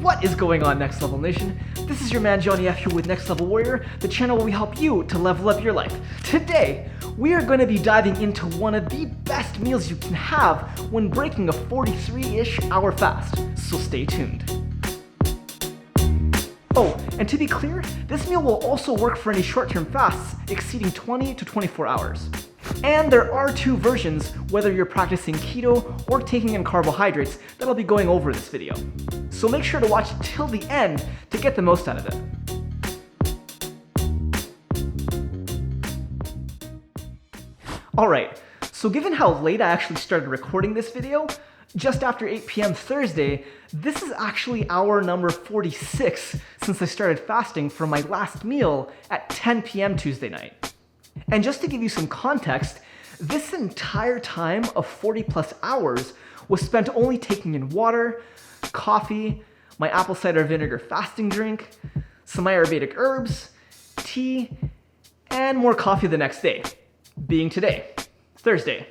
What is going on, Next Level Nation? This is your man Johnny F here with Next Level Warrior, the channel where we help you to level up your life. Today, we are going to be diving into one of the best meals you can have when breaking a 43-ish hour fast, so stay tuned. Oh, and to be clear, this meal will also work for any short-term fasts exceeding 20 to 24 hours. And there are two versions, whether you're practicing keto or taking in carbohydrates, that I'll be going over in this video. So make sure to watch till the end to get the most out of it. Alright, so given how late I actually started recording this video, just after 8 p.m. Thursday, this is actually hour number 46 since I started fasting for my last meal at 10 p.m. Tuesday night. And just to give you some context, this entire time of 40 plus hours was spent only taking in water, coffee, my apple cider vinegar fasting drink, some Ayurvedic herbs, tea, and more coffee the next day, being today, Thursday.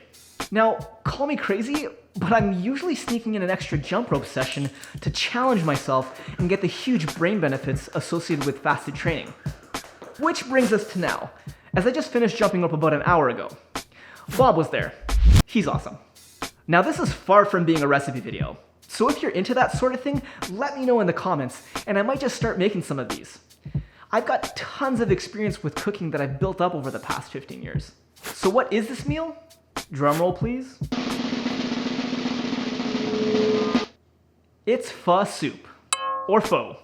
Now, call me crazy, but I'm usually sneaking in an extra jump rope session to challenge myself and get the huge brain benefits associated with fasted training. Which brings us to now, as I just finished jumping rope about an hour ago. Bob was there. He's awesome. Now this is far from being a recipe video, so if you're into that sort of thing, let me know in the comments, and I might just start making some of these. I've got tons of experience with cooking that I've built up over the past 15 years. So what is this meal? Drum roll, please. It's pho soup, or pho,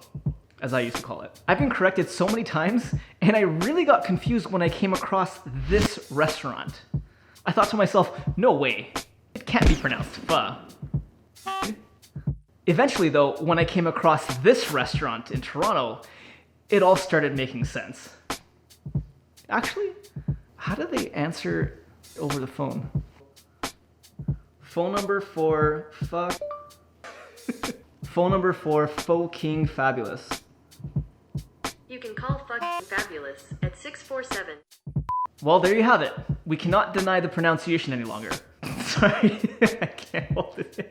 as I used to call it. I've been corrected so many times, and I really got confused when I came across this restaurant. I thought to myself, no way, it can't be pronounced pho. Eventually though, when I came across this restaurant in Toronto, it all started making sense. Actually, how do they answer over the phone? Phone number for fuck. Phone number for Pho King Fabulous. You can call fucking Fabulous at 647. Well, there you have it. We cannot deny the pronunciation any longer. Sorry, I can't hold it in.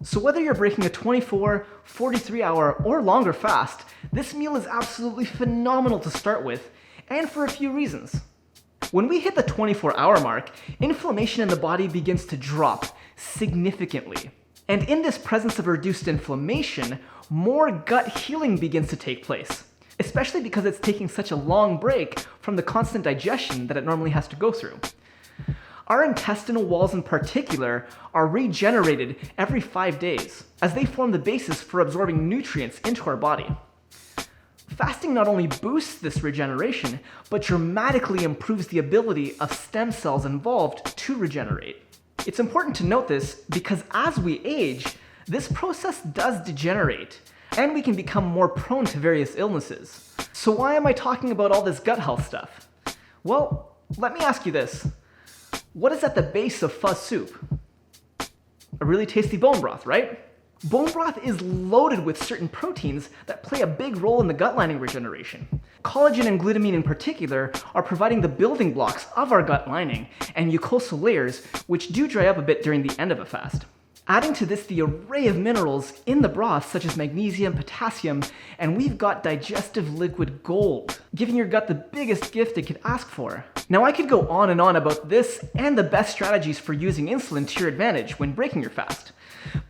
So whether you're breaking a 24, 43 hour, or longer fast, this meal is absolutely phenomenal to start with, and for a few reasons. When we hit the 24-hour mark, inflammation in the body begins to drop significantly. And in this presence of reduced inflammation, more gut healing begins to take place, especially because it's taking such a long break from the constant digestion that it normally has to go through. Our intestinal walls in particular are regenerated every 5 days, as they form the basis for absorbing nutrients into our body. Fasting not only boosts this regeneration, but dramatically improves the ability of stem cells involved to regenerate. It's important to note this because as we age, this process does degenerate, and we can become more prone to various illnesses. So why am I talking about all this gut health stuff? Well, let me ask you this. What is at the base of pho soup? A really tasty bone broth, right? Bone broth is loaded with certain proteins that play a big role in the gut lining regeneration. Collagen and glutamine in particular are providing the building blocks of our gut lining and mucosal layers, which do dry up a bit during the end of a fast. Adding to this the array of minerals in the broth such as magnesium, potassium, and we've got digestive liquid gold, giving your gut the biggest gift it could ask for. Now I could go on and on about this and the best strategies for using insulin to your advantage when breaking your fast,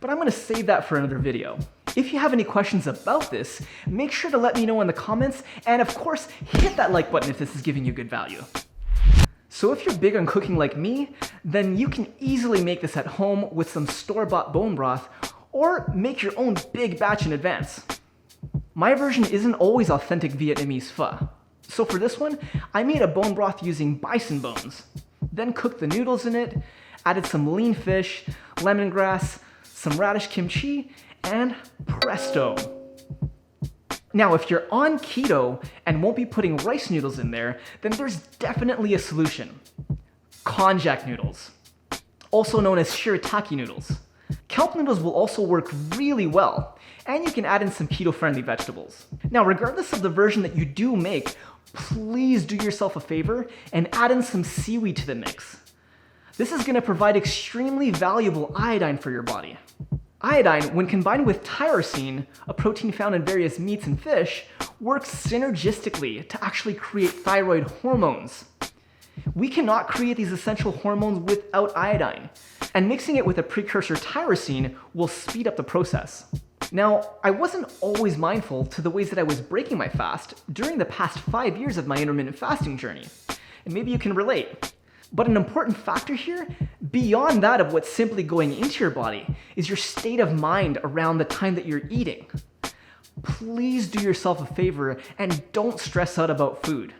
but I'm going to save that for another video. If you have any questions about this, make sure to let me know in the comments, and of course, hit that like button if this is giving you good value. So if you're big on cooking like me, then you can easily make this at home with some store-bought bone broth, or make your own big batch in advance. My version isn't always authentic Vietnamese pho. So for this one, I made a bone broth using bison bones, then cooked the noodles in it, added some lean fish, lemongrass, some radish kimchi, and presto. Now, if you're on keto and won't be putting rice noodles in there, then there's definitely a solution. Konjac noodles, also known as shirataki noodles. Kelp noodles will also work really well, and you can add in some keto-friendly vegetables. Now, regardless of the version that you do make, please do yourself a favor and add in some seaweed to the mix. This is going to provide extremely valuable iodine for your body. Iodine, when combined with tyrosine, a protein found in various meats and fish, works synergistically to actually create thyroid hormones. We cannot create these essential hormones without iodine, and mixing it with a precursor tyrosine will speed up the process. Now, I wasn't always mindful to the ways that I was breaking my fast during the past 5 years of my intermittent fasting journey, and maybe you can relate. But an important factor here, beyond that of what's simply going into your body, is your state of mind around the time that you're eating. Please do yourself a favor and don't stress out about food.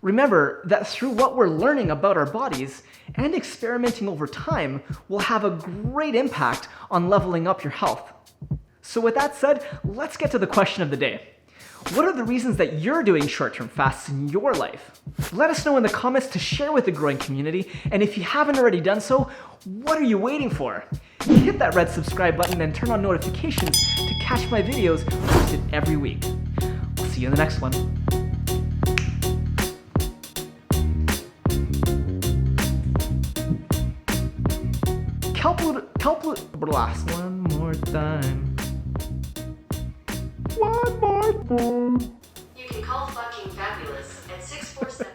Remember that through what we're learning about our bodies and experimenting over time will have a great impact on leveling up your health. So with that said, let's get to the question of the day. What are the reasons that you're doing short-term fasts in your life? Let us know in the comments to share with the growing community, and if you haven't already done so, what are you waiting for? Hit that red subscribe button and turn on notifications to catch my videos posted every week. I'll see you in the next one. Blast one more time. One more time. You can call fucking fabulous at 647